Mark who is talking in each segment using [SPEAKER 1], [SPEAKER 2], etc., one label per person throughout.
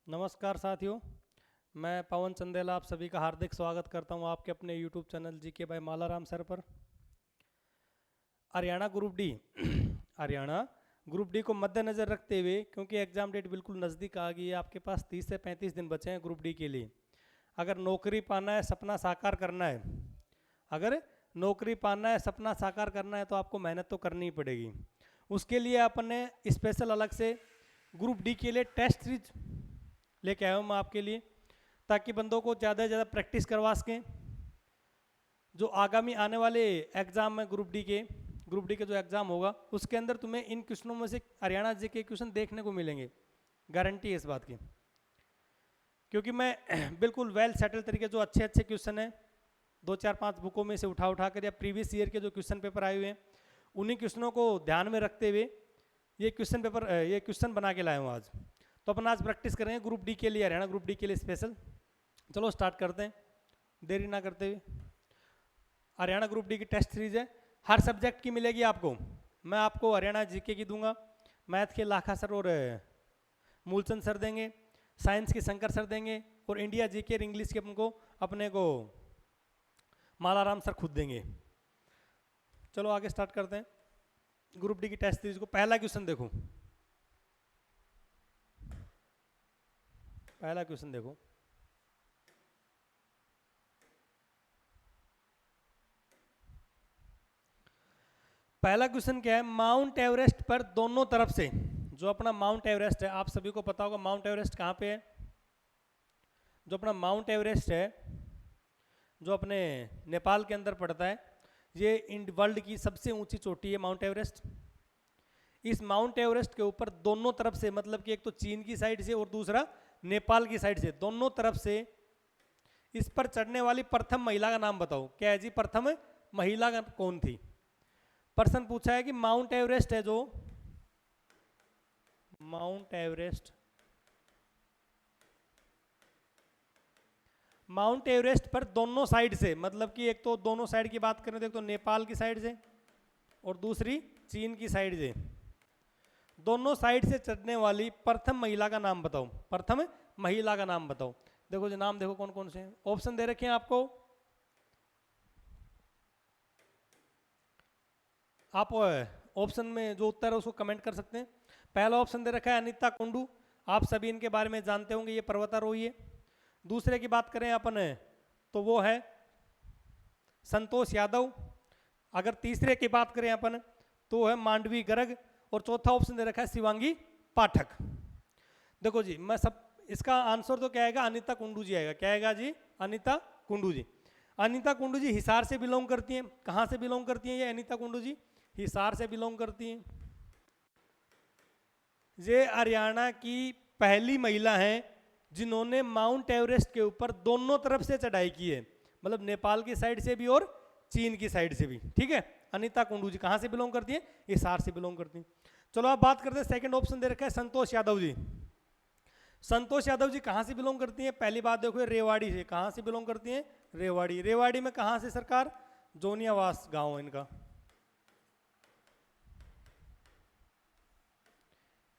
[SPEAKER 1] नमस्कार साथियों, मैं पवन चंदेला आप सभी का हार्दिक स्वागत करता हूं आपके अपने YouTube channel GK by Malaram sir पर। Haryana group D Haryana group D को मद्देनज़र रखते हुए, क्योंकि एग्ज़ाम डेट बिल्कुल नज़दीक आ गई है, आपके पास 30 से 35 दिन बचे हैं ग्रुप डी के लिए। अगर नौकरी पाना है, सपना साकार करना है, अगर नौकरी पाना है, सपना साकार करना है, तो आपको मेहनत तो करनी ही पड़ेगी। उसके लिए अपने स्पेशल अलग से ग्रुप डी के लिए टेस्ट सीरीज लेके आया हूँ मैं आपके लिए, ताकि बंदों को ज़्यादा से ज़्यादा प्रैक्टिस करवा सकें। जो आगामी आने वाले एग्ज़ाम है ग्रुप डी के जो एग्ज़ाम होगा, उसके अंदर तुम्हें इन क्वेश्चनों में से हरियाणा जी के क्वेश्चन देखने को मिलेंगे, गारंटी है इस बात की। क्योंकि मैं बिल्कुल वेल सेटल तरीके, जो अच्छे अच्छे क्वेश्चन हैं 2 4 5 बुकों में से उठा उठा कर, या प्रीवियस ईयर के जो क्वेश्चन पेपर आए हुए हैं, उन्हीं क्वेश्चनों को ध्यान में रखते हुए ये क्वेश्चन बना के लाया हूँ आज। तो अपन आज प्रैक्टिस करेंगे ग्रुप डी के लिए, हरियाणा ग्रुप डी के लिए स्पेशल। चलो स्टार्ट करते हैं देरी ना करते हुए। हरियाणा ग्रुप डी की टेस्ट सीरीज है, हर सब्जेक्ट की मिलेगी आपको। मैं आपको हरियाणा जीके की दूंगा, मैथ के लाखा सर और मूलचंद सर देंगे, साइंस के शंकर सर देंगे, और इंडिया जीके और इंग्लिश के अपने को मालाराम सर खुद देंगे। चलो आगे स्टार्ट करते हैं ग्रुप डी की टेस्ट सीरीज को। पहला क्वेश्चन देखो, पहला क्वेश्चन देखो। पहला क्वेश्चन क्या है, माउंट एवरेस्ट पर दोनों तरफ से, जो अपना माउंट एवरेस्ट है, आप सभी को पता होगा माउंट एवरेस्ट कहाँ पे है। जो अपना माउंट एवरेस्ट है, जो अपने नेपाल के अंदर पड़ता है, ये वर्ल्ड की सबसे ऊंची चोटी है माउंट एवरेस्ट। इस माउंट एवरेस्ट के ऊपर दोनों तरफ से, मतलब कि एक तो चीन की साइड से और दूसरा नेपाल की साइड से, दोनों तरफ से इस पर चढ़ने वाली प्रथम महिला का नाम बताओ। क्या है जी, प्रथम महिला कौन थी। प्रश्न पूछा है कि माउंट एवरेस्ट है, जो माउंट एवरेस्ट पर दोनों साइड से, मतलब कि एक तो दोनों साइड की बात करें तो एक तो नेपाल की साइड से और दूसरी चीन की साइड से, दोनों साइड से चढ़ने वाली प्रथम महिला का नाम बताओ। प्रथम महिला का नाम बताओ। देखो जी, नाम देखो कौन कौन से हैं। ऑप्शन दे रखे हैं आपको, आप ऑप्शन में जो उत्तर है उसको कमेंट कर सकते हैं। पहला ऑप्शन दे रखा है अनीता कुंडू, आप सभी इनके बारे में जानते होंगे, ये पर्वतारोही है। दूसरे की बात करें अपन तो वो है संतोष यादव। अगर तीसरे की बात करें अपन तो है मांडवी गर्ग। और चौथा ऑप्शन दे रखा है शिवांगी पाठक। देखो जी, मैं सब इसका आंसर तो क्या आएगा, अनीता कुंडू जी आएगा। क्या आएगा जी, अनीता कुंडू जी। अनीता कुंडू जी हिसार से बिलोंग करती हैं। कहाँ से बिलोंग करती हैं ये अनीता कुंडू जी? हिसार से बिलोंग करती हैं। ये हरियाणा की पहली महिला हैं जिन्होंने माउंट एवरेस्ट के ऊपर दोनों तरफ से चढ़ाई की है, मतलब नेपाल की साइड से भी और चीन की साइड से भी। ठीक है, अनीता कुंडू जी कहाँ से बिलोंग करती है? हिसार से बिलोंग करती हैं। चलो आप बात करते हैं, सेकंड ऑप्शन दे रखा है संतोष यादव जी। संतोष यादव जी कहाँ से बिलोंग करती हैं? पहली बात देखो, रेवाड़ी से। कहाँ से बिलोंग करती हैं? रेवाड़ी। रेवाड़ी में कहाँ से सरकार? जोनियावास गांव है इनका।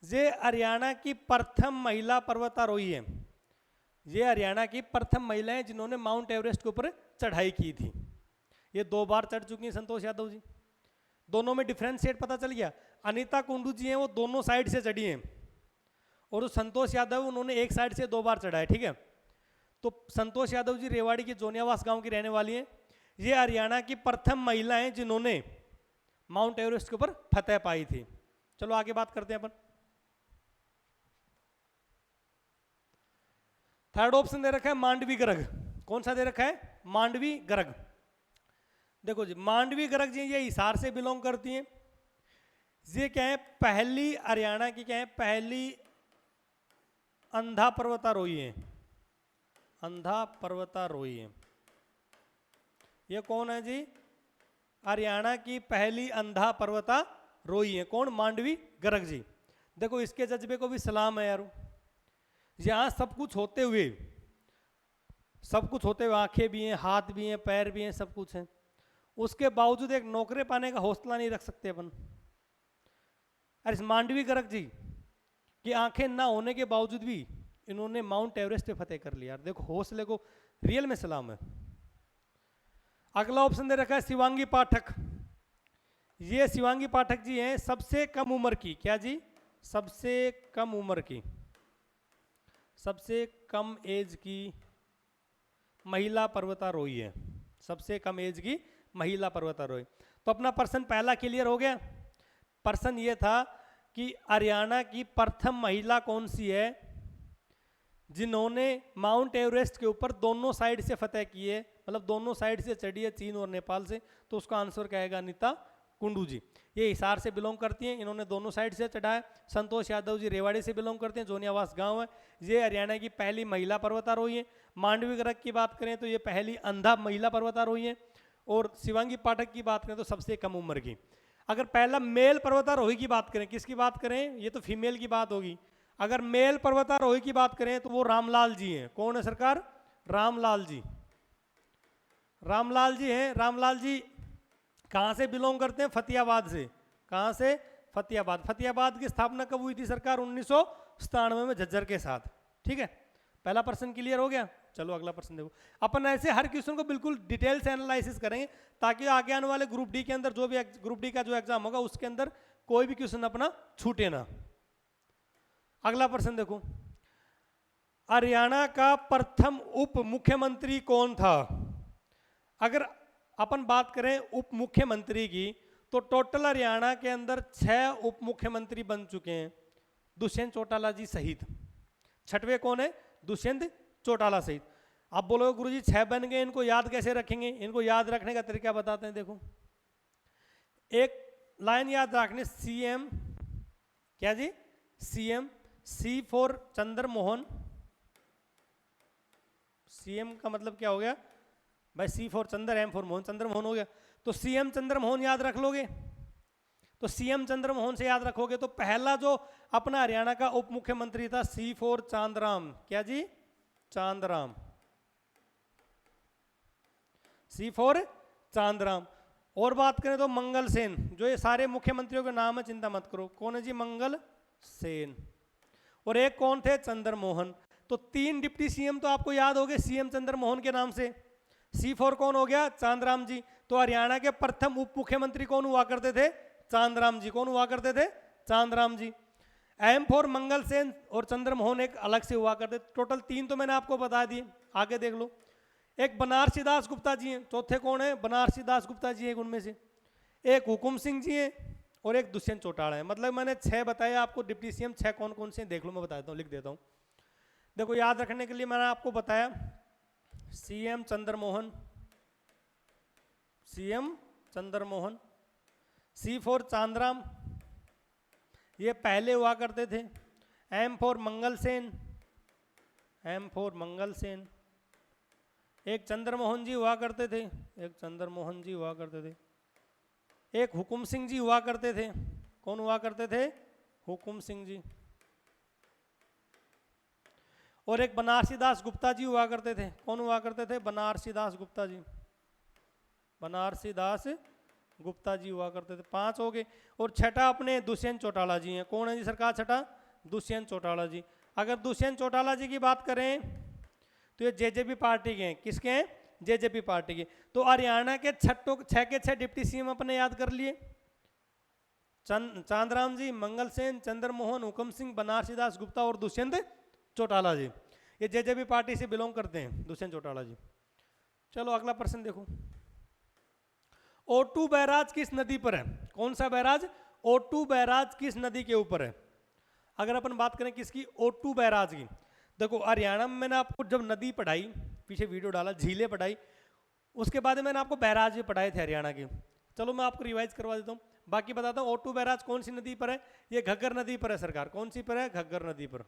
[SPEAKER 1] ये हरियाणा की प्रथम महिला पर्वतारोही है। ये हरियाणा की प्रथम महिला है जिन्होंने माउंट एवरेस्ट के ऊपर चढ़ाई की थी। ये 2 बार चढ़ चुकी हैं संतोष यादव जी। दोनों में डिफरेंशिएट पता चल गया। अनीता कुंडू जी हैं, वो दोनों साइड से चढ़ी हैं, और संतोष यादव उन्होंने एक साइड से 2 बार चढ़ा है। ठीक है, तो संतोष यादव जी रेवाड़ी के जोनियावास गांव की रहने वाली हैं। ये हरियाणा की प्रथम महिला हैं जिन्होंने माउंट एवरेस्ट के ऊपर फतह पाई थी। चलो आगे बात करते हैं अपन। थर्ड ऑप्शन दे रखा है मांडवी गर्ग। कौन सा दे रखा है? मांडवी गर्ग। देखो जी, मांडवी गर्ग जी ये हिसार से बिलोंग करती हैं। ये क्या है, पहली हरियाणा की क्या है, पहली अंधा पर्वतारोही है। अंधा पर्वतारोही है। ये कौन है जी? हरियाणा की पहली अंधा पर्वतारोही है। कौन? मांडवी गर्ग जी। देखो इसके जज्बे को भी सलाम है यार। यहाँ सब कुछ होते हुए, आंखें भी हैं, हाथ भी हैं, पैर भी हैं, सब कुछ है, उसके बावजूद एक नौकरी पाने का हौसला नहीं रख सकते अपन। अरे इस मांडवी गर्ग जी की आंखें ना होने के बावजूद भी इन्होंने माउंट एवरेस्ट पे फतेह कर लिया। देखो हौसले को रियल में सलाम है। अगला ऑप्शन दे रखा है शिवांगी पाठक। ये शिवांगी पाठक जी हैं सबसे कम उम्र की, क्या जी, सबसे कम उम्र की, सबसे कम एज की महिला पर्वतारोही है, सबसे कम एज की महिला पर्वतारोही। तो अपना प्रश्न पहला क्लियर हो गया। प्रश्न ये था कि हरियाणा की प्रथम महिला कौन सी है जिन्होंने माउंट एवरेस्ट के ऊपर दोनों साइड से फतेह की है, मतलब दोनों साइड से चढ़ी है, चीन और नेपाल से। तो उसका आंसर क्या आएगा, अनीता कुंडू जी। ये हिसार से बिलोंग करती हैं, इन्होंने दोनों साइड से चढ़ा है। संतोष यादव जी रेवाड़ी से बिलोंग करते हैं, जोनियावास गांव है। ये हरियाणा की पहली महिला पर्वतारोही है। मांडवी गर्ग की बात करें तो ये पहली अंधा महिला पर्वतारोही है। और शिवांगी पाठक की बात करें तो सबसे कम उम्र की। अगर पहला मेल पर्वतारोही की बात करें, किसकी बात करें, ये तो फीमेल की बात होगी। अगर मेल पर्वतारोही की बात करें तो वो रामलाल जी हैं। कौन है सरकार, रामलाल जी। रामलाल जी हैं। रामलाल जी कहाँ से बिलोंग करते हैं, फतेहाबाद से। कहाँ से, फतेहाबाद। फतेहाबाद की स्थापना कब हुई थी सरकार, 1997 में झज्जर के साथ। ठीक है, पहला प्रश्न क्लियर हो गया। चलो अगला प्रश्न देखो। अपन ऐसे हर क्वेश्चन को बिल्कुल डिटेल से एनालिसिस करेंगे ताकि आगे आने वाले ग्रुप डी के अंदर जो भी ग्रुप डी का जो एग्जाम होगा उसके अंदर कोई भी क्वेश्चन अपना छूटे ना। अगला प्रश्न देखो, हरियाणा का प्रथम उप मुख्यमंत्री कौन था। अगर अपन बात करें उप मुख्यमंत्री की तो टोटल हरियाणा के अंदर 6 उप मुख्यमंत्री बन चुके हैं, दुष्यंत चौटाला जी सहित। छठवें कौन है, दुष्यंत चौटाला सहित। आप बोलोगे गुरुजी 6 बन गए, इनको याद कैसे रखेंगे। इनको याद रखने का तरीका बताते हैं। देखो एक लाइन याद रखने, सीएम, क्या जी, CM, C for Chandra Mohan. CM का मतलब क्या हो गया भाई, C for Chandra, M for Mohan, Chandra Mohan हो गया। तो सीएम चंद्र मोहन याद रख लोगे। तो सीएम चंद्र मोहन से याद रखोगे तो पहला जो अपना हरियाणा का उप मुख्यमंत्री था, सी फॉर चांदराम, क्या जी, चांदराम, सी फॉर चांदराम। और बात करें तो मंगल सेन, जो ये सारे मुख्यमंत्रियों के नाम है, चिंता मत करो, कौन है जी, मंगल सेन। और एक कौन थे, चंद्र मोहन। तो 3 डिप्टी सीएम तो आपको याद हो गए सीएम चंद्र मोहन के नाम से। सी फॉर कौन हो गया, चांदराम जी। तो हरियाणा के प्रथम उप मुख्यमंत्री कौन हुआ करते थे, चांदराम जी। कौन हुआ करते थे, चांदराम जी। एम फॉर मंगल सेन और चंद्र मोहन एक अलग से हुआ करते। टोटल 3 तो मैंने आपको बता दिए, आगे देख लो। एक बनारसी दास गुप्ता जी हैं, चौथे कौन है, बनारसी दास गुप्ता जी, एक उनमें से। एक हुकुम सिंह जी हैं और एक दुष्यंत चौटाला है। मतलब मैंने 6 बताए आपको डिप्टी सीएम, 6 कौन कौन से देख लो, मैं बताता हूँ, लिख देता हूँ। देखो याद रखने के लिए मैंने आपको बताया, CM Chandra Mohan, CM Chandra Mohan. C for Chandram, ये पहले हुआ करते थे। M for Mangal Sen, M for Mangal Sen. एक चंद्र मोहन जी हुआ करते थे, एक चंद्र मोहन जी हुआ करते थे। एक हुकुम सिंह जी हुआ करते थे। कौन हुआ करते थे, हुकुम सिंह जी। और एक बनारसी दास गुप्ता जी हुआ करते थे। कौन हुआ करते थे, बनारसी दास गुप्ता जी, बनारसी दास गुप्ता जी हुआ करते थे। 5 हो गए। और छठा अपने दुष्यंत चौटाला जी हैं। कौन है जी सरकार, छठा दुष्यंत चौटाला जी। अगर दुष्यंत चौटाला जी की बात करें तो ये जेजेपी पार्टी के हैं। किसके हैं, जेजेपी पार्टी के। तो हरियाणा के 6 के 6 डिप्टी सीएम अपने याद कर लिए, चांदराम जी, मंगल सेन, चंद्र मोहन, हुकुम सिंह, बनारसी दास गुप्ता और दुष्यंत चौटाला जी। ये जेजेपी पार्टी से बिलोंग करते हैं, दुष्यंत चौटाला जी। चलो अगला प्रश्न देखो, ओटू बैराज किस नदी पर है। कौन सा बैराज, ओटू बैराज किस नदी के ऊपर है। अगर अपन बात करें किसकी, ओटू बैराज की। देखो हरियाणा में मैंने आपको जब नदी पढ़ाई, पीछे वीडियो डाला, झीलें पढ़ाई, उसके बाद मैंने आपको बैराज भी पढ़ाए थे हरियाणा के। चलो मैं आपको रिवाइज करवा देता हूँ, बाकी बताता हूँ। ओटू बैराज कौन सी नदी पर है, ये घग्गर नदी पर है सरकार। कौन सी पर है, घग्गर नदी पर।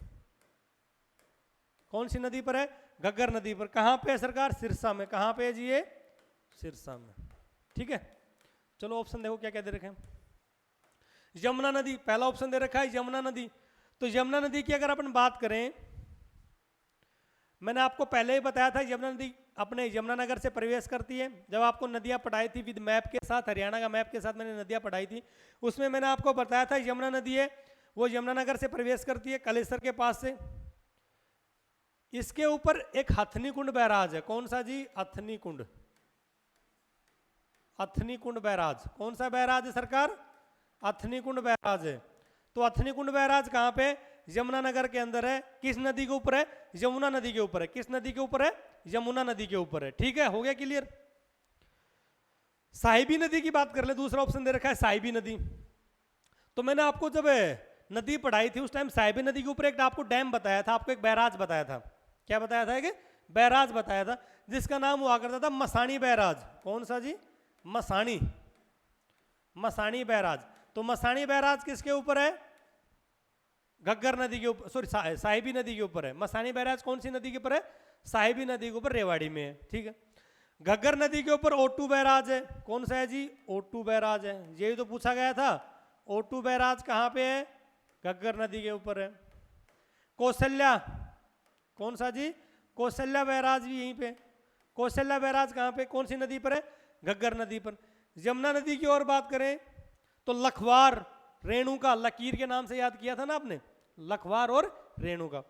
[SPEAKER 1] कौन सी नदी पर है, घग्गर नदी पर। कहाँ पे है सरकार, सिरसा में। कहाँ पे है जी, ये सिरसा में। ठीक है, चलो ऑप्शन देखो क्या क्या दे रखे हैं। यमुना नदी, पहला ऑप्शन दे रखा है यमुना नदी। तो यमुना नदी की अगर अपन बात करें, मैंने आपको पहले ही बताया था यमुना नदी अपने यमुनानगर से प्रवेश करती है। जब आपको नदियां पढ़ाई थी विद मैप के साथ, हरियाणा का मैप के साथ मैंने नदियां पढ़ाई थी, उसमें मैंने आपको बताया था यमुना नदी है वो यमुनानगर से प्रवेश करती है कलेसर के पास से। इसके ऊपर एक हथनी कुंड बैराज है, कौन सा जी? अथनी कुंड। अथनी कुंड बैराज, कौन सा बैराज है सरकार? अथनी कुंड बैराज है। तो अथनी कुंड बैराज कहां पे? यमुनानगर के अंदर है। किस नदी के ऊपर है? यमुना नदी के ऊपर है। किस नदी के ऊपर है? यमुना नदी के ऊपर है। ठीक है, हो गया क्लियर। साहिबी नदी की बात कर ले, दूसरा ऑप्शन दे रखा है साहिबी नदी। तो मैंने आपको जब नदी पढ़ाई थी उस टाइम साहिबी नदी के ऊपर एक आपको डैम बताया था, आपको एक बैराज बताया था। क्या बताया था? कि बैराज बताया था, जिसका नाम हुआ करता था मसानी बैराज। कौन सा जी? मसानी। मसानी बैराज। तो मसानी बैराज किसके ऊपर है? घग्गर नदी के ऊपर, सॉरी साहिबी नदी के ऊपर है। मसानी बैराज कौन सी नदी के ऊपर है? साहिबी नदी के ऊपर, रेवाड़ी में है। ठीक है। घग्गर नदी के ऊपर ओटू बैराज है। कौन सा है जी? ओटू बैराज है। यही तो पूछा गया था। ओटू बैराज कहां पे है? घग्गर नदी के ऊपर है। कौशल्या, कौन सा जी? कौशल्या बैराज भी यहीं पे। कौशल्या बैराज कहां पे, कौन सी नदी पर है? घग्गर नदी पर। यमुना नदी की और बात करें तो लखवार, रेणुका, लकीर के नाम से याद किया था ना आपने, लखवार और रेणुका।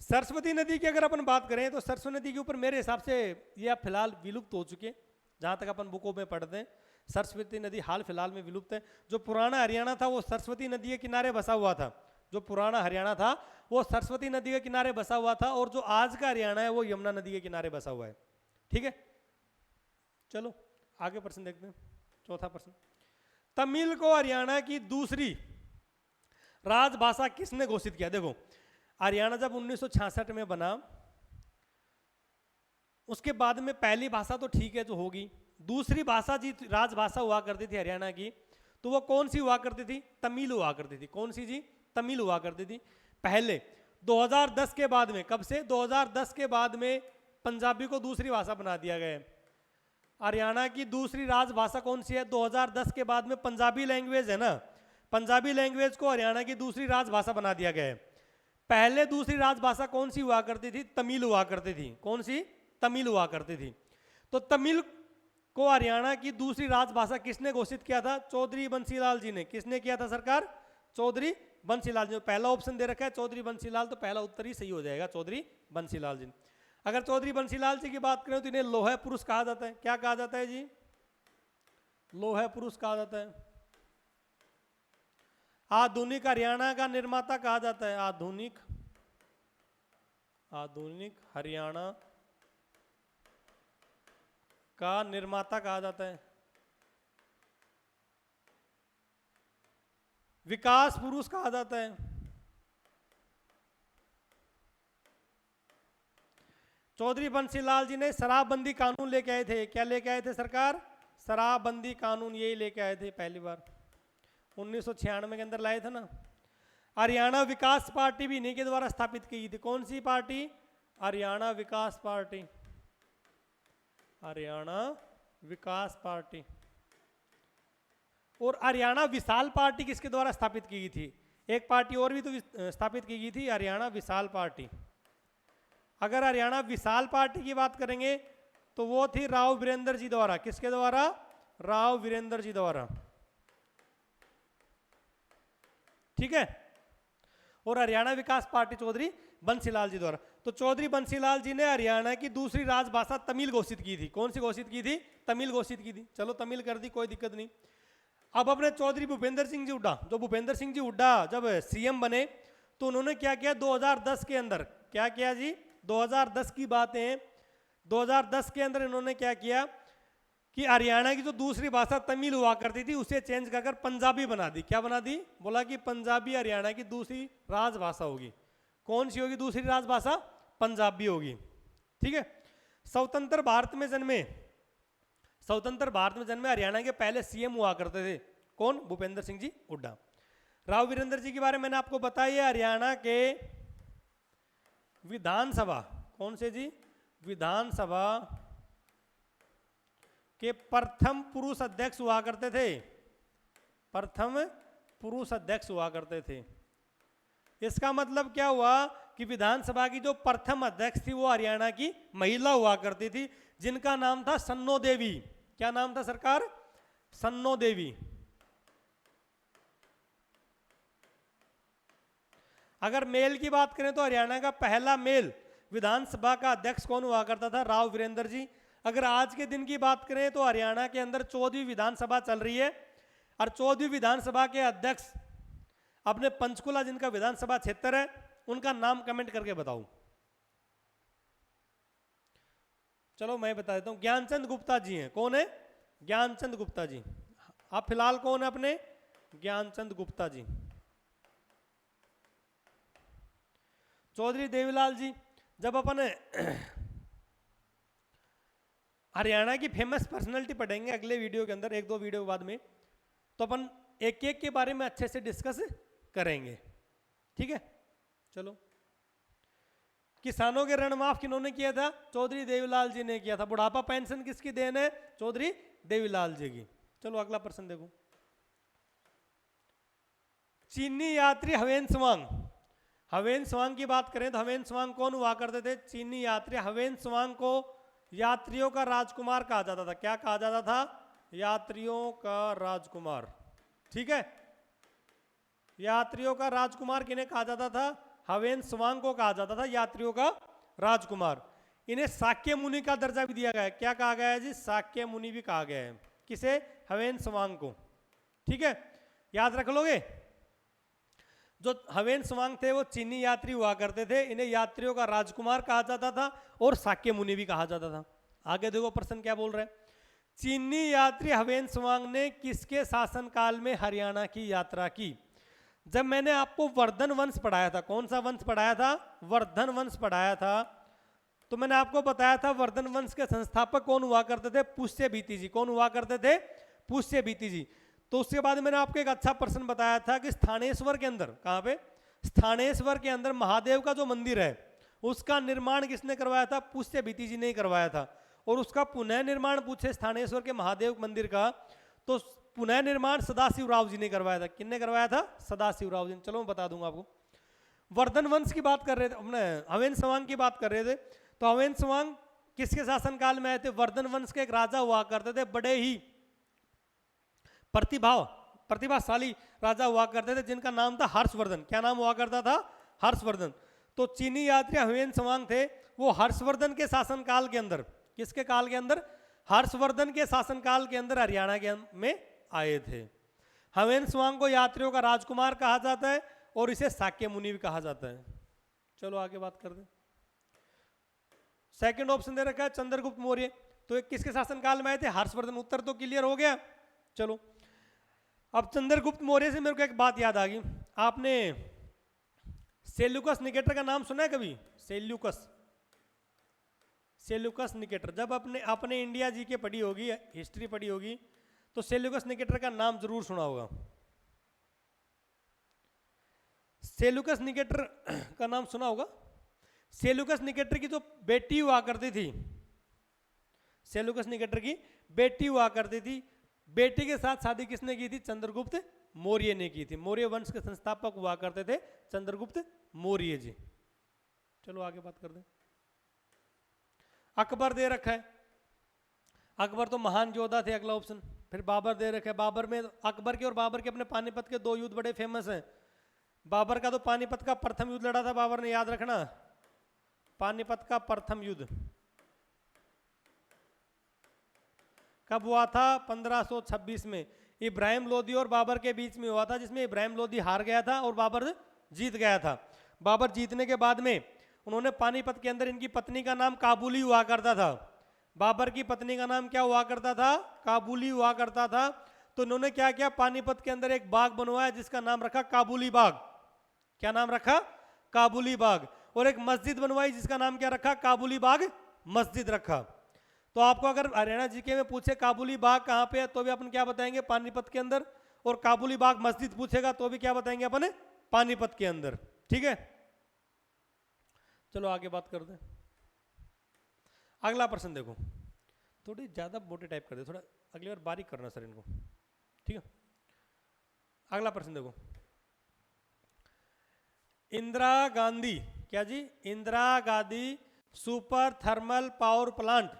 [SPEAKER 1] सरस्वती नदी की अगर अपन बात करें तो सरस्वती नदी के ऊपर मेरे हिसाब से ये अब फिलहाल विलुप्त हो चुके, जहां तक अपन बुकों में पढ़ते हैं सरस्वती नदी हाल फिलहाल में विलुप्त है। जो पुराना हरियाणा था वो सरस्वती नदी के किनारे बसा हुआ था। जो पुराना हरियाणा था वो सरस्वती नदी के किनारे बसा हुआ था, और जो आज का हरियाणा है वो यमुना नदी के किनारे बसा हुआ है। ठीक है, चलो आगे प्रश्न देखते हैं। चौथा प्रश्न, तमिल को हरियाणा की दूसरी राजभाषा किसने घोषित किया? देखो, हरियाणा जब 1966 में बना, उसके बाद में पहली भाषा तो ठीक है जो होगी, दूसरी भाषा जी राजभाषा हुआ करती थी हरियाणा की, तो वो कौन सी हुआ करती थी? तमिल हुआ करती थी। कौन सी जी? तमिल हुआ करती थी पहले। 2010 के बाद में, कब से? 2010 के बाद में पंजाबी को दूसरी भाषा बना दिया गया है। हरियाणा की दूसरी राजभाषा कौन सी है? 2010 के बाद में पंजाबी लैंग्वेज है ना, पंजाबी लैंग्वेज को हरियाणा की दूसरी राजभाषा बना दिया गया है। पहले दूसरी राजभाषा कौन सी हुआ करती थी? तमिल हुआ करती थी। कौन सी? तमिल हुआ करती थी। तो तमिल को हरियाणा की दूसरी राजभाषा किसने घोषित किया था? चौधरी बंसीलाल जी ने। किसने किया था सरकार? चौधरी बंसीलाल जी। पहला ऑप्शन दे रखा है चौधरी बंसीलाल, तो पहला उत्तर ही सही हो जाएगा, चौधरी बंसीलाल जी। अगर चौधरी बंसीलाल जी की बात करें तो इन्हें लोह पुरुष कहा जाता है। क्या कहा जाता है जी? लोह पुरुष कहा जाता है। आधुनिक हरियाणा का निर्माता कहा जाता है। आधुनिक हरियाणा का निर्माता कहा जाता है। विकास पुरुष कहा जाता है। चौधरी बंसीलाल जी ने शराबबंदी कानून लेके आए थे। क्या लेके आए थे सरकार? शराबबंदी कानून यही लेके आए थे पहली बार, 1996 के अंदर लाए थे ना। हरियाणा विकास पार्टी भी इन्हीं के द्वारा स्थापित की गई थी। कौन सी पार्टी? हरियाणा विकास पार्टी। हरियाणा विकास पार्टी। और हरियाणा विशाल पार्टी किसके द्वारा स्थापित की गई थी? एक पार्टी और भी तो स्थापित की गई थी, हरियाणा विशाल पार्टी। अगर हरियाणा विशाल पार्टी की बात करेंगे तो वो थी राव वीरेंद्र जी द्वारा। किसके द्वारा? राव वीरेंद्र जी द्वारा। ठीक है। और हरियाणा विकास पार्टी चौधरी बंसीलाल जी द्वारा। तो चौधरी बंसीलाल जी ने हरियाणा की दूसरी राजभाषा तमिल घोषित की थी। कौन सी घोषित की थी? तमिल घोषित की थी। चलो तमिल कर दी, कोई दिक्कत नहीं। अब अपने चौधरी भूपेंद्र सिंह जी हुड्डा, जो भूपेंद्र सिंह जी हुड्डा जब सीएम बने तो उन्होंने क्या किया? 2010 के अंदर क्या किया जी? 2010 की बात है। 2010 के अंदर इन्होंने क्या किया कि हरियाणा की जो दूसरी भाषा तमिल हुआ करती थी उसे चेंज कर पंजाबी बना दी। क्या बना दी? बोला कि पंजाबी हरियाणा की दूसरी राजभाषा होगी। कौन सी होगी दूसरी राजभाषा? पंजाबी होगी। ठीक है। स्वतंत्र भारत में जन्मे हरियाणा के पहले सीएम हुआ करते थे। कौन? भूपेंद्र सिंह जी हुड्डा। राव वीरेंद्र जी के बारे में मैंने आपको बताया, हरियाणा के विधानसभा, कौन से जी? विधानसभा के प्रथम पुरुष अध्यक्ष हुआ करते थे। प्रथम पुरुष अध्यक्ष हुआ करते थे। इसका मतलब क्या हुआ कि विधानसभा की जो प्रथम अध्यक्ष थी वो हरियाणा की महिला हुआ करती थी, जिनका नाम था सन्नो देवी। क्या नाम था सरकार? सन्नो देवी। अगर मेल की बात करें तो हरियाणा का पहला मेल विधानसभा का अध्यक्ष कौन हुआ करता था? राव वीरेंद्र जी। अगर आज के दिन की बात करें तो हरियाणा के अंदर 14वीं विधानसभा चल रही है और 14वीं विधानसभा के अध्यक्ष अपने पंचकुला जिनका विधानसभा क्षेत्र है उनका नाम कमेंट करके बताओ। चलो मैं बता देता हूं, ज्ञानचंद गुप्ता जी हैं। कौन है? ज्ञानचंद गुप्ता जी। आप फिलहाल कौन है अपने? ज्ञानचंद गुप्ता जी। चौधरी देवीलाल जी। जब अपन हरियाणा की फेमस पर्सनालिटी पढ़ेंगे अगले वीडियो के अंदर, एक दो वीडियो बाद में, तो अपन एक एक के बारे में अच्छे से डिस्कस करेंगे। ठीक है, चलो। किसानों के ऋण माफ किन्होंने किया था? चौधरी देवीलाल जी ने किया था। बुढ़ापा पेंशन किसकी देन है? चौधरी देवीलाल जी की। चलो अगला प्रश्न देखो। चीनी यात्री हवेन त्सवांग। हवेन त्सवांग की बात करें तो हवेन त्सवांग कौन हुआ करते थे? चीनी यात्री। हवेन त्सवांग को यात्रियों का राजकुमार कहा जाता था। क्या कहा जाता था? यात्रियों का राजकुमार। ठीक है, यात्रियों का राजकुमार किन्हें कहा जाता था? हवेन त्सवांग को कहा जाता था यात्रियों का राजकुमार। इन्हें शाक्य मुनि का दर्जा भी दिया गया है। क्या कहा गया है जी? शाक्य मुनि भी कहा गया है। किसे? हवेन त्सवांग को। ठीक है, याद रख लोगे। जो हवेन त्सवांग थे वो चीनी यात्री हुआ करते थे। इन्हें यात्रियों का राजकुमार कहा जाता था और शाक्य मुनि भी कहा जाता था। आगे देखो प्रश्न क्या बोल रहे हैं। चीनी यात्री हवेन त्सवांग ने किसके शासनकाल में हरियाणा की यात्रा की? जब मैंने आपको वर्धन वंश पढ़ाया था, कौन सा वंश पढ़ाया था? वर्धन वंश पढ़ाया था, तो मैंने आपको बताया था वर्धन वंश के संस्थापक कौन हुआ करते थे? पुष्यभीति जी। कौन हुआ करते थे? पुष्यभीति जी। तो उसके बाद मैंने आपको एक अच्छा प्रश्न बताया था कि स्थानेश्वर के अंदर, कहाँ पे? स्थानेश्वर के अंदर महादेव का जो मंदिर है उसका निर्माण किसने करवाया था? पुष्यभीति जी ने ही करवाया था। और उसका पुनः निर्माण पूछे स्थानेश्वर के महादेव मंदिर का, तो पुनः निर्माण सदाशिवराव जी ने करवाया था। किसने करवाया था? सदाशिवराव जी ने। चलो मैं बता दूंगा आपको। वर्धन वंश की बात कर रहे थे अपने, हवेन त्सवांग की बात कर रहे थे, तो हवेन त्सवांग किसके शासनकाल में आए थे? वर्धन वंश के एक राजा हुआ करते थे, बड़े ही प्रतिभाशाली राजा हुआ करते थे जिनका नाम था हर्षवर्धन। क्या नाम हुआ करता था? हर्षवर्धन। तो चीनी यात्री हवेन त्सवांग थे, वो हर्षवर्धन के शासनकाल के अंदर, किसके काल के अंदर? हर्षवर्धन के शासनकाल के अंदर हरियाणा के में आए थे। हवेन त्सवांग को यात्रियों का राजकुमार कहा जाता है और इसे शाक्य मुनि भी कहा जाता है। चलो आगे बात कर दे। सेकंड ऑप्शन दे रखा है चंद्रगुप्त मौर्य। तो किसके शासनकाल में आए थे? हर्षवर्धन। उत्तर तो क्लियर हो गया। चलो अब चंद्रगुप्त मौर्य से मेरे को एक बात याद आ गई। आपने सेल्यूकस निकेटर का नाम सुना है कभी? Seleucus Nicator. जब अपने इंडिया जी के पढ़ी होगी, हिस्ट्री पढ़ी होगी, तो सेल्यूकस निकेटर का नाम जरूर सुना होगा। सेल्यूकस निकेटर का नाम सुना होगा। सेल्यूकस निकेटर की जो बेटी हुआ करती थी, सेल्यूकस निकेटर की बेटी हुआ करती थी, बेटी के साथ शादी किसने की थी? चंद्रगुप्त मौर्य ने की थी। मौर्य वंश के संस्थापक हुआ करते थे चंद्रगुप्त मौर्य जी। चलो आगे बात कर दें। अकबर दे रखा है। अकबर तो महान योद्धा थे, अगला ऑप्शन। फिर बाबर दे रखा है। बाबर में अकबर के और बाबर के अपने पानीपत के दो युद्ध बड़े फेमस हैं। बाबर का तो पानीपत का प्रथम युद्ध लड़ा था बाबर ने, याद रखना। पानीपत का प्रथम युद्ध कब हुआ था? 1526 में। इब्राहिम लोदी और बाबर के बीच में हुआ था, जिसमें इब्राहिम लोदी हार गया था और बाबर जीत गया था। बाबर जीतने के बाद में उन्होंने पानीपत के अंदर, इनकी पत्नी का नाम काबुली हुआ करता था। बाबर की पत्नी का नाम क्या हुआ करता था? काबुली हुआ करता था। तो इन्होंने क्या किया? पानीपत के अंदर एक बाग बनवाया जिसका नाम रखा काबुली बाग। क्या नाम रखा? काबुली बाग। और एक मस्जिद बनवाई जिसका नाम क्या रखा? काबुली बाग मस्जिद रखा। तो आपको अगर हरियाणा जीके में पूछे काबुली बाग कहाँ पे है, तो भी अपन क्या बताएंगे? पानीपत के अंदर। और काबुली बाग मस्जिद पूछेगा तो भी क्या बताएंगे अपन? पानीपत के अंदर। ठीक है, चलो आगे बात कर दे। अगला प्रश्न देखो, थोड़ी ज्यादा मोटे टाइप कर दे, थोड़ा अगली बार बारीक करना सर इनको। ठीक है, अगला प्रश्न देखो। इंदिरा गांधी, क्या जी? Indira Gandhi super thermal power plant.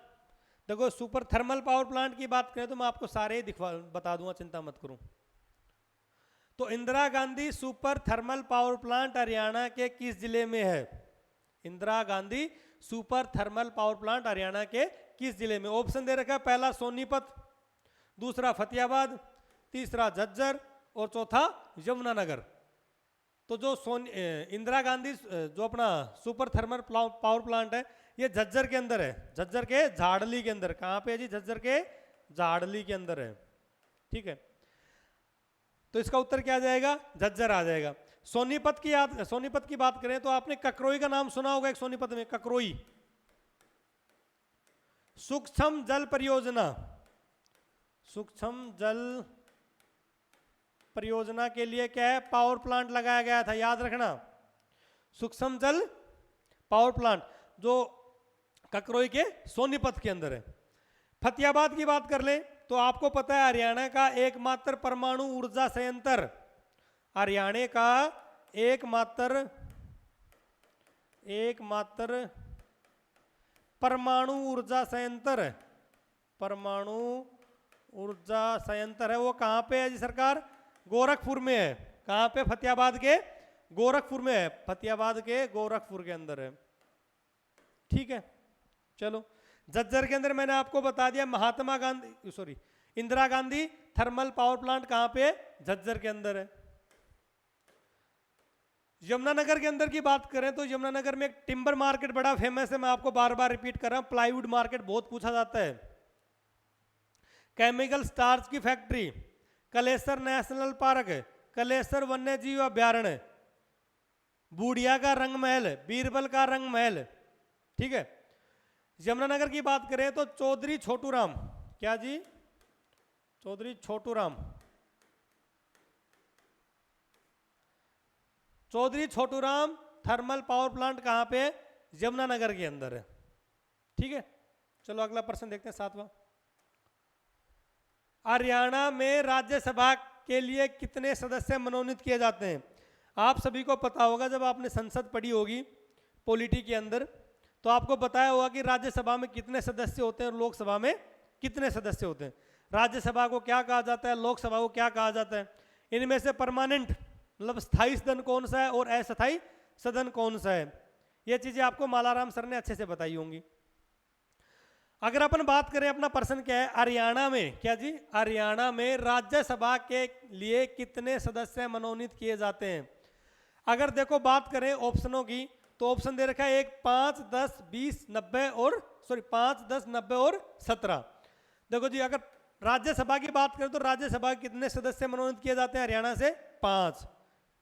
[SPEAKER 1] देखो सुपर थर्मल पावर प्लांट की बात करें तो मैं आपको सारे ही बता दूंगा, चिंता मत करूं। तो Indira Gandhi super thermal power plant Haryana के किस जिले में है? Indira Gandhi super thermal power plant Haryana के किस जिले में? ऑप्शन दे रखा है, पहला सोनीपत, दूसरा फतेहाबाद, तीसरा झज्जर और चौथा यमुनानगर। तो जो इंदिरा गांधी जो अपना सुपर थर्मल पावर प्लांट है ये झज्जर के अंदर है, झज्जर के झाड़ली के अंदर। कहाँ पे है जी? झज्जर के झाड़ली के अंदर है। ठीक है, तो इसका उत्तर क्या आ जाएगा? झज्जर आ जाएगा। सोनीपत की बात करें तो आपने ककरोई का नाम सुना होगा। एक सोनीपत में ककरोई सूक्ष्म जल परियोजना, सूक्ष्म जल परियोजना के लिए क्या है? पावर प्लांट लगाया गया था, याद रखना। सूक्ष्म जल पावर प्लांट जो ककरोई के सोनीपत के अंदर है। फतेहाबाद की बात कर लें तो आपको पता है हरियाणा का एकमात्र परमाणु ऊर्जा संयंत्र, हरियाणा का एकमात्र परमाणु ऊर्जा संयंत्र, परमाणु ऊर्जा संयंत्र है, वो कहाँ पे है जी सरकार? गोरखपुर में है। कहाँ पे? फतेहाबाद के गोरखपुर में है, फतेहाबाद के गोरखपुर के अंदर है। ठीक है, चलो झज्जर के अंदर मैंने आपको बता दिया Indira Gandhi thermal power plant कहाँ पे है? झज्जर के अंदर है। यमुनानगर के अंदर की बात करें तो यमुनानगर में एक टिम्बर मार्केट बड़ा फेमस है, मैं आपको बार बार रिपीट कर रहा हूं, प्लाईवुड मार्केट बहुत पूछा जाता है। केमिकल स्टार्च की factory, Kalesar national park, Kalesar वन्य जीव अभ्यारण्य, बूढ़िया का रंग महल, बीरबल का रंग महल। ठीक है, यमुनानगर की बात करें तो चौधरी छोटूराम, क्या जी? Chaudhary Chhoturam, Chaudhary Chhoturam thermal power plant कहां पे? यमुनानगर के अंदर है। ठीक है, चलो अगला प्रश्न देखते हैं, 7वां। हरियाणा में राज्यसभा के लिए कितने सदस्य मनोनीत किए जाते हैं? आप सभी को पता होगा, जब आपने संसद पढ़ी होगी पॉलिटी के अंदर, तो आपको बताया होगा कि राज्यसभा में कितने सदस्य होते हैं और लोकसभा में कितने सदस्य होते हैं। राज्यसभा को क्या कहा जाता है, लोकसभा को क्या कहा जाता है? इनमें से परमानेंट मतलब स्थायी सदन कौन सा है और अस्थायी सदन कौन सा है? ये चीजें आपको मालाराम सर ने अच्छे से बताई होंगी। अगर अपन बात करें, अपना प्रश्न क्या है, हरियाणा में, क्या जी? हरियाणा में राज्यसभा के लिए कितने सदस्य मनोनीत किए जाते हैं? अगर देखो बात करें ऑप्शनों की, तो ऑप्शन दे रखा है 1, 5, 10, 20, 90 और 5, 10, 90 और 17। देखो जी, अगर राज्यसभा की बात करें तो राज्यसभा कितने सदस्य मनोनीत किए जाते हैं हरियाणा से? 5।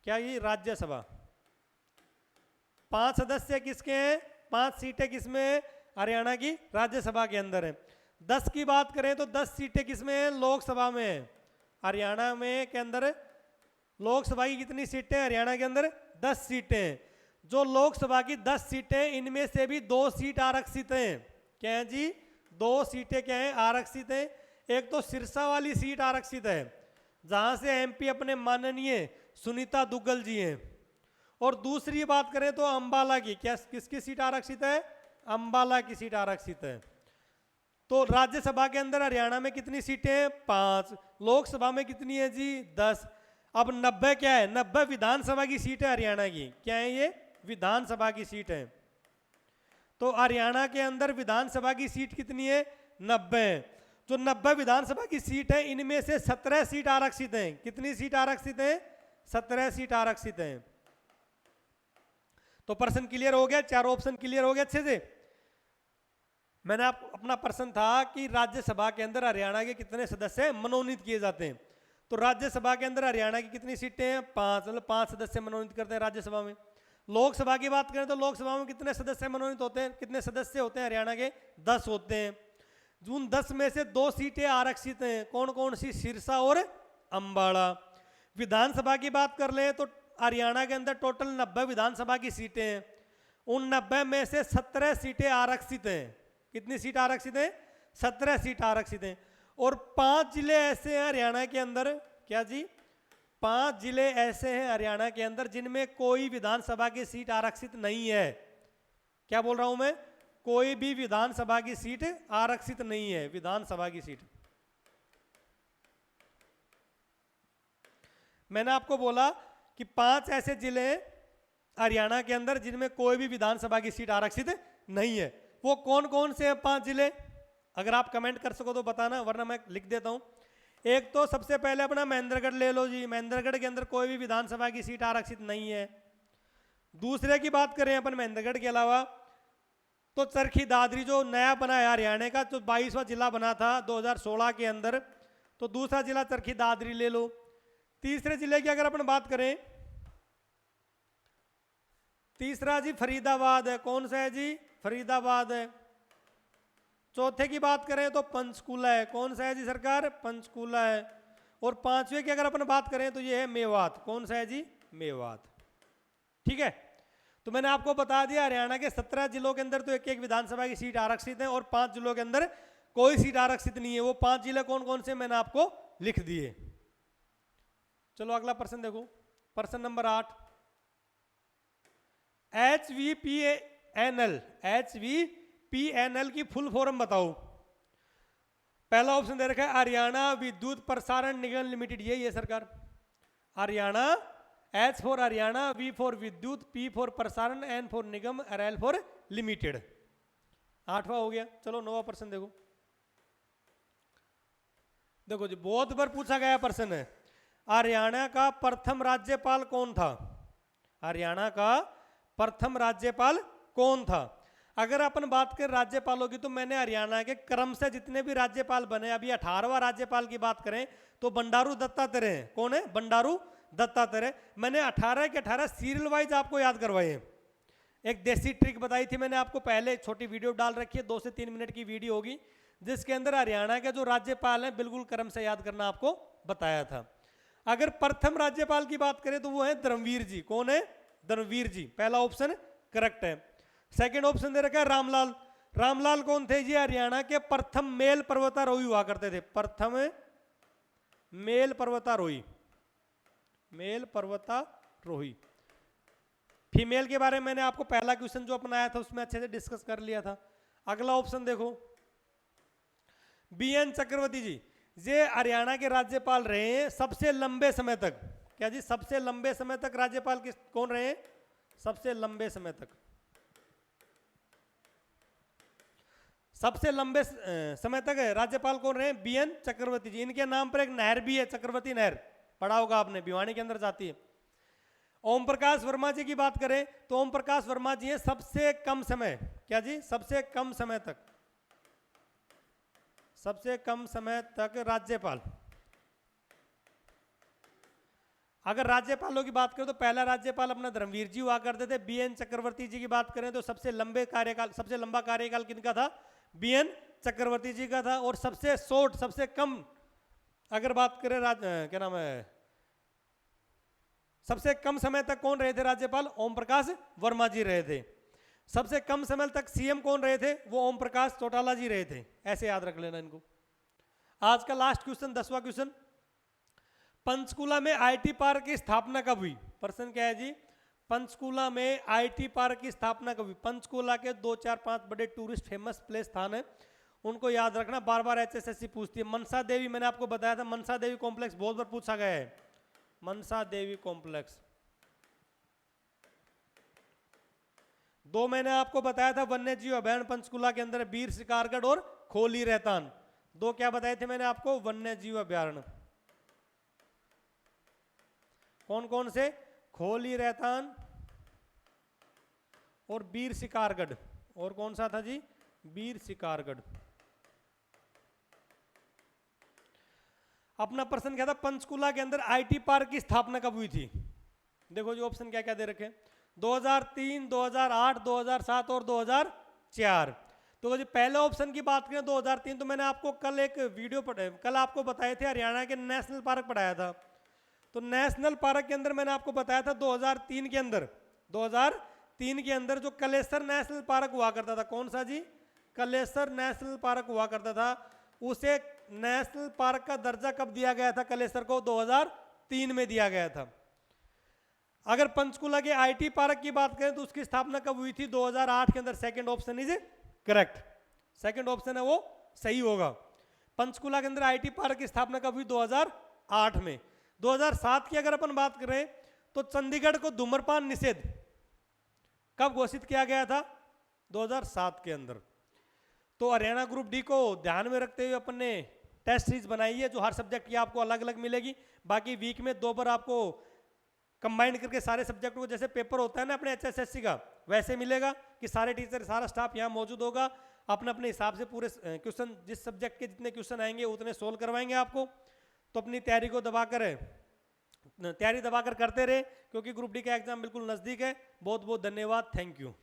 [SPEAKER 1] क्या ये राज्यसभा 5 सदस्य किसके हैं? 5 सीटें किसमें? हरियाणा की राज्यसभा के अंदर है। 10 की बात करें तो 10 सीटें किसमें हैं? लोकसभा में है। हरियाणा में के अंदर लोकसभा की कितनी सीटें हैं? हरियाणा के अंदर 10 सीटें हैं। जो लोकसभा की 10 सीटें, इनमें से भी 2 सीट आरक्षित हैं। क्या है जी? 2 सीटें क्या है? आरक्षित हैं। एक तो सिरसा वाली सीट आरक्षित है, जहां से एमपी अपने माननीय सुनीता दुग्गल जी हैं। और दूसरी बात करें तो अंबाला की, क्या किसकी सीट आरक्षित है? अंबाला की सीट आरक्षित है। तो राज्यसभा के अंदर हरियाणा में कितनी सीटें? 5। लोकसभा में कितनी है जी? 10। अब 90 क्या है? 90 विधानसभा की सीट है हरियाणा की। क्या है ये? विधानसभा की सीट है। तो हरियाणा के अंदर विधानसभा की सीट कितनी है? 90। जो 90 विधानसभा की सीट है, इनमें से 17 सीट आरक्षित हैं। कितनी सीट आरक्षित है? 17 सीट आरक्षित हैं। तो प्रश्न क्लियर हो गया? चारों ऑप्शन क्लियर हो गए अच्छे से? मैंने अपना प्रश्न था कि राज्यसभा के अंदर हरियाणा के कितने सदस्य मनोनीत किए जाते हैं। तो राज्यसभा के अंदर हरियाणा की कितनी सीटें हैं? 5, मतलब 5 सदस्य मनोनीत करते हैं राज्यसभा में। लोकसभा की बात करें तो लोकसभा में कितने सदस्य मनोनीत होते हैं? कितने सदस्य होते हैं हरियाणा के? 10 होते हैं। उन 10 में से 2 सीटें आरक्षित हैं। कौन कौन सी? सिरसा और अंबाला। विधानसभा की बात कर ले तो हरियाणा के अंदर टोटल 90 विधानसभा की सीटें हैं। उन 90 में से 17 सीटें आरक्षित हैं। कितनी सीट आरक्षित हैं? 17 सीट आरक्षित हैं। और 5 जिले ऐसे हैं हरियाणा के अंदर, क्या जी? 5 जिले ऐसे हैं हरियाणा के अंदर जिनमें कोई विधानसभा की सीट आरक्षित नहीं है। क्या बोल रहा हूं मैं? कोई भी विधानसभा की सीट आरक्षित नहीं है। विधानसभा की सीट मैंने आपको बोला कि 5 ऐसे जिले हैं हरियाणा के अंदर जिनमें कोई भी विधानसभा की सीट आरक्षित नहीं है। वो कौन कौन से 5 जिले, अगर आप कमेंट कर सको तो बताना, वरना मैं लिख देता हूं। एक तो सबसे पहले अपना महेंद्रगढ़ ले लो जी, महेंद्रगढ़ के अंदर कोई भी विधानसभा की सीट आरक्षित नहीं है। दूसरे की बात करें अपन महेंद्रगढ़ के अलावा तो चरखी दादरी जो नया बना है हरियाणा का, जो 22वां जिला बना था 2016 के अंदर, तो दूसरा जिला चरखी दादरी ले लो। तीसरे जिले की अगर अपन बात करें, तीसरा जी फरीदाबाद है। कौन सा है जी? फरीदाबाद है। चौथे की बात करें तो पंचकूला है। कौन सा है जी सरकार? पंचकूला है। और पांचवे की अगर अपन बात करें तो ये है मेवात। कौन सा है जी? मेवात। ठीक है, तो मैंने आपको बता दिया हरियाणा के 17 जिलों के अंदर तो एक एक विधानसभा की सीट आरक्षित है और 5 जिलों के अंदर कोई सीट आरक्षित नहीं है। वो 5 जिले कौन कौन से मैंने आपको लिख दिए। चलो अगला प्रश्न देखो, प्रश्न नंबर 8। HVPNL की फुल फॉर्म बताओ। पहला ऑप्शन दे रखा है हरियाणा विद्युत प्रसारण निगम लिमिटेड, ये सरकार। Haryana, H for Haryana, V for Vidyut, P for Prasaran, N for Nigam, RL for limited. 8वां हो गया। चलो 9वां प्रश्न देखो। देखो जी, बहुत बार पूछा गया प्रश्न है, हरियाणा का प्रथम राज्यपाल कौन था? हरियाणा का प्रथम राज्यपाल कौन था? अगर अपन बात करें राज्यपालों की तो मैंने हरियाणा के क्रम से जितने भी राज्यपाल बने, अभी 18वां राज्यपाल की बात करें तो बंडारू दत्तात्रेय हैं। कौन है? बंडारू दत्तात्रेय। मैंने 18 के 18 सीरियल वाइज आपको याद करवाए हैं। एक देसी ट्रिक बताई थी मैंने आपको, पहले छोटी वीडियो डाल रखी है, 2 से 3 मिनट की वीडियो होगी, जिसके अंदर हरियाणा के जो राज्यपाल हैं बिल्कुल क्रम से याद करना आपको बताया था। अगर प्रथम राज्यपाल की बात करें तो वो है धर्मवीर जी। कौन है? धर्मवीर जी। पहला ऑप्शन करेक्ट है। सेकंड ऑप्शन दे रखा है रामलाल। रामलाल कौन थे जी? हरियाणा के प्रथम मेल पर्वतारोही हुआ करते थे। प्रथम मेल पर्वतारोही, मेल पर्वतारोही। फीमेल के बारे में मैंने आपको पहला क्वेश्चन जो अपनाया था उसमें अच्छे से डिस्कस कर लिया था। अगला ऑप्शन देखो, BN चक्रवर्ती जी, ये हरियाणा के राज्यपाल रहे हैं सबसे लंबे समय तक। क्या जी? सबसे लंबे समय तक राज्यपाल कौन रहे हैं? सबसे लंबे समय तक, सबसे लंबे समय तक राज्यपाल कौन रहे? BN चक्रवर्ती जी। इनके नाम पर एक नहर भी है, चक्रवर्ती नहर, पढ़ा होगा आपने, भिवानी के अंदर जाती है। ओम प्रकाश वर्मा जी की बात करें तो ओम प्रकाश वर्मा जी हैं सबसे कम समय, क्या जी? सबसे कम समय तक, सबसे कम समय तक राज्यपाल। अगर राज्यपालों की बात करें तो पहला राज्यपाल अपना धर्मवीर जी हुआ करते थे। BN चक्रवर्ती जी की बात करें तो सबसे लंबे कार्यकाल, सबसे लंबा कार्यकाल किनका था? BN चक्रवर्ती जी का था। और सबसे शॉर्ट, सबसे कम अगर बात करें क्या नाम है, सबसे कम समय तक कौन रहे थे राज्यपाल? ओम प्रकाश वर्मा जी रहे थे। सबसे कम समय तक CM कौन रहे थे? वो ओम प्रकाश चौटाला जी रहे थे। ऐसे याद रख लेना इनको। आज का लास्ट क्वेश्चन, 10वां क्वेश्चन, पंचकूला में IT पार्क की स्थापना कब हुई? प्रश्न क्या है जी? पंचकूला में IT पार्क की स्थापना कब हुई? पंचकूला के 2, 4, 5 बड़े टूरिस्ट फेमस प्लेस स्थान है, उनको याद रखना, बार बार HSSC पूछती है। मनसा देवी, मैंने आपको बताया था, मनसा देवी कॉम्प्लेक्स बहुत बार पूछा गया है। मनसा देवी कॉम्प्लेक्स। 2 मैंने आपको बताया था वन्य जीव अभयारण्य पंचकूला के अंदर, बीर शिकारगढ़ और खोली रहतान। 2 क्या बताए थे मैंने आपको? वन्य जीव अभयारण्य। कौन कौन से? खोली रहतान और बीर शिकारगढ़। और कौन सा था जी? बीर शिकारगढ़। अपना प्रश्न क्या था? पंचकूला के अंदर IT पार्क की स्थापना कब हुई थी? देखो जी ऑप्शन क्या क्या दे रखे, 2003, 2008, 2007 और 2004। तो जी पहले ऑप्शन की बात करें 2003, तो मैंने आपको कल एक वीडियो कल आपको बताए थे हरियाणा के नेशनल पार्क पढ़ाया था। तो नेशनल पार्क के अंदर मैंने आपको बताया था 2003 के अंदर, 2003 के अंदर जो कलेसर नेशनल पार्क हुआ करता था, कौन सा जी? कलेसर नेशनल पार्क हुआ करता था, उसे नेशनल पार्क का दर्जा कब दिया गया था? कलेसर को 2003 में दिया गया था। अगर पंचकूला के IT पार्क की बात करें तो उसकी स्थापना कब हुई थी? 2008 के अंदर। Second option is correct, second option है वो सही होगा। पंचकूला के अंदर IT पार्क की स्थापना कब हुई? 2008 में। 2007 की अगर अपन बात करें तो चंडीगढ़ को धूम्रपान निषेध, कब घोषित किया गया था? 2007 के अंदर। तो हरियाणा ग्रुप डी को ध्यान में रखते हुए अपन ने टेस्ट सीरीज बनाई है, जो हर सब्जेक्ट की आपको अलग अलग मिलेगी। बाकी वीक में 2 बार आपको कंबाइन करके सारे सब्जेक्ट को, जैसे पेपर होता है ना अपने HSSC का, वैसे मिलेगा कि सारे टीचर सारा स्टाफ यहाँ मौजूद होगा। अपने अपने हिसाब से पूरे क्वेश्चन, जिस सब्जेक्ट के जितने क्वेश्चन आएंगे उतने सोल्व करवाएंगे आपको। तो अपनी तैयारी को तैयारी दबाकर करते रहे, क्योंकि ग्रुप डी का एग्जाम बिल्कुल नज़दीक है। बहुत बहुत धन्यवाद, थैंक यू।